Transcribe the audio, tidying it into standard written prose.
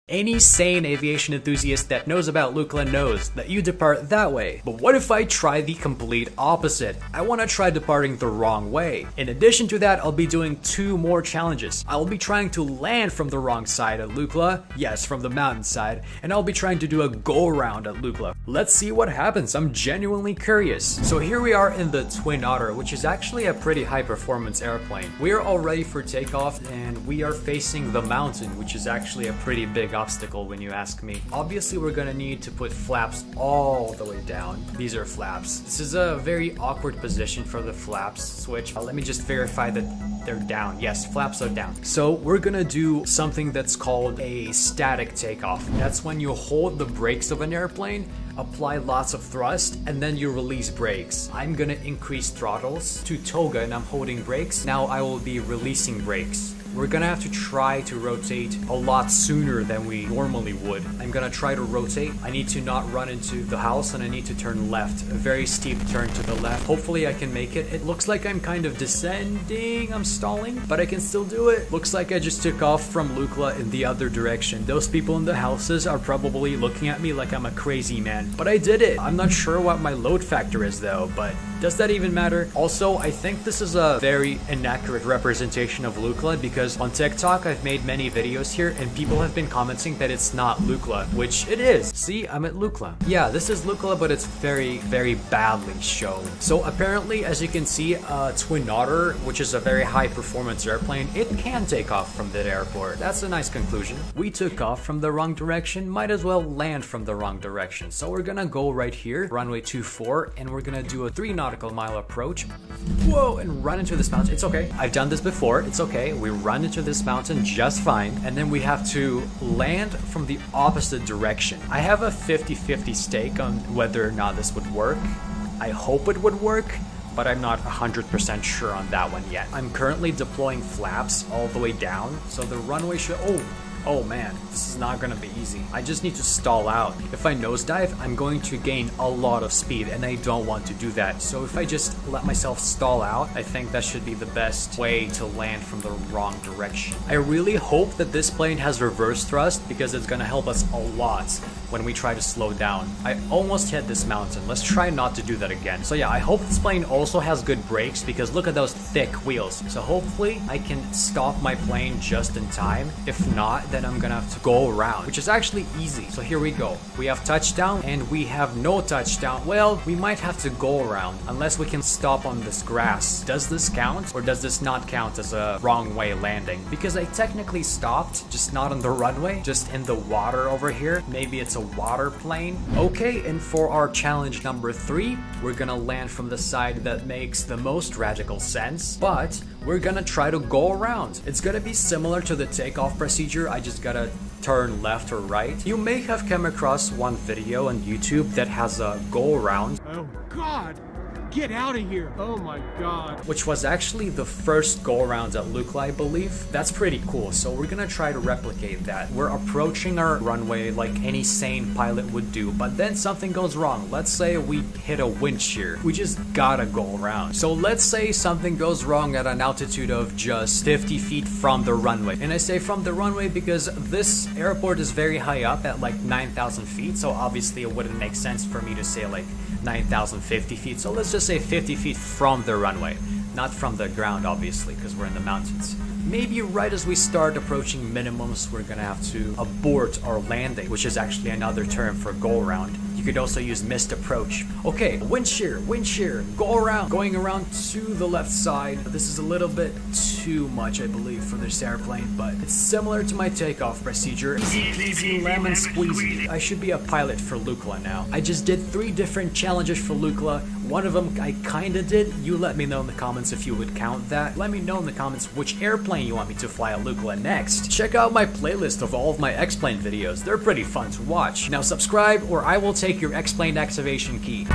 Any sane aviation enthusiast that knows about Lukla knows that you depart that way. But what if I try the complete opposite? I want to try departing the wrong way. In addition to that, I'll be doing 2 more challenges. I'll be trying to land from the wrong side at Lukla, yes, from the mountain side, and I'll be trying to do a go-around at Lukla. Let's see what happens, I'm genuinely curious. So here we are in the Twin Otter, which is actually a pretty high-performance airplane. We are all ready for takeoff, and we are facing the mountain, which is actually a pretty big obstacle when you ask me. Obviously, we're gonna need to put flaps all the way down. These are flaps. This is a very awkward position for the flaps switch. Let me just verify that they're down. Yes, flaps are down. So we're gonna do something that's called a static takeoff. That's when you hold the brakes of an airplane, apply lots of thrust, and then you release brakes. I'm gonna increase throttles to toga and I'm holding brakes. Now I will be releasing brakes. We're gonna have to try to rotate a lot sooner than we normally would. I'm gonna try to rotate. I need to not run into the house and I need to turn left. A very steep turn to the left. Hopefully I can make it. It looks like I'm kind of descending. I'm stalling, but I can still do it. Looks like I just took off from Lukla in the other direction. Those people in the houses are probably looking at me like I'm a crazy man, but I did it. I'm not sure what my load factor is though, but does that even matter? Also, I think this is a very inaccurate representation of Lukla because on TikTok I've made many videos here and people have been commenting that it's not Lukla, which it is. See, I'm at Lukla. Yeah, this is Lukla, but it's very, very badly shown. So apparently, as you can see, Twin Otter, which is a very high performance airplane, it can take off from that airport. That's a nice conclusion. We took off from the wrong direction, might as well land from the wrong direction. So we're gonna go right here, runway 24, and we're gonna do a 3 nautical mile approach. Whoa, and run into this mountain. It's okay. I've done this before. It's okay. We run into this mountain just fine, and then we have to land from the opposite direction. I have a 50-50 stake on whether or not this would work. I hope it would work, but I'm not 100% sure on that one yet. I'm currently deploying flaps all the way down, so the runway should... Oh man, this is not gonna be easy. I just need to stall out. If I nosedive, I'm going to gain a lot of speed and I don't want to do that. So if I just let myself stall out, I think that should be the best way to land from the wrong direction. I really hope that this plane has reverse thrust because it's gonna help us a lot when we try to slow down. I almost hit this mountain. Let's try not to do that again. So yeah, I hope this plane also has good brakes because look at those thick wheels. So hopefully I can stop my plane just in time. If not, then I'm gonna have to go around, which is actually easy. So here we go. We have touchdown and we have no touchdown. Well, we might have to go around unless we can stop on this grass. Does this count or does this not count as a wrong way landing? Because I technically stopped, just not on the runway, just in the water over here. Maybe it's a water plane. Okay, and for our challenge number 3, we're gonna land from the side that makes the most radical sense, but we're gonna try to go around. It's gonna be similar to the takeoff procedure. I just gotta turn left or right. You may have come across one video on YouTube that has a go around. Oh God! Get out of here! Oh my God! Which was actually the first go around at Lukla, I believe. That's pretty cool, so we're gonna try to replicate that. We're approaching our runway like any sane pilot would do, but then something goes wrong. Let's say we hit a wind shear. We just gotta go around. So let's say something goes wrong at an altitude of just 50 feet from the runway. And I say from the runway because this airport is very high up at like 9,000 feet, so obviously it wouldn't make sense for me to say like 9,050 feet. So let's just say 50 feet from the runway, not from the ground obviously because we're in the mountains. Maybe right as we start approaching minimums, we're gonna have to abort our landing, which is actually another term for go around. You could also use missed approach. Okay, wind shear, go around. Going around to the left side. This is a little bit too much, I believe, for this airplane, but it's similar to my takeoff procedure. Easy peasy lemon squeezy. I should be a pilot for Lukla now. I just did 3 different challenges for Lukla. One of them I kinda did. You let me know in the comments if you would count that. Let me know in the comments which airplane you want me to fly at Lukla next. Check out my playlist of all of my X-Plane videos. They're pretty fun to watch. Now subscribe or I will take your X-Plane activation key.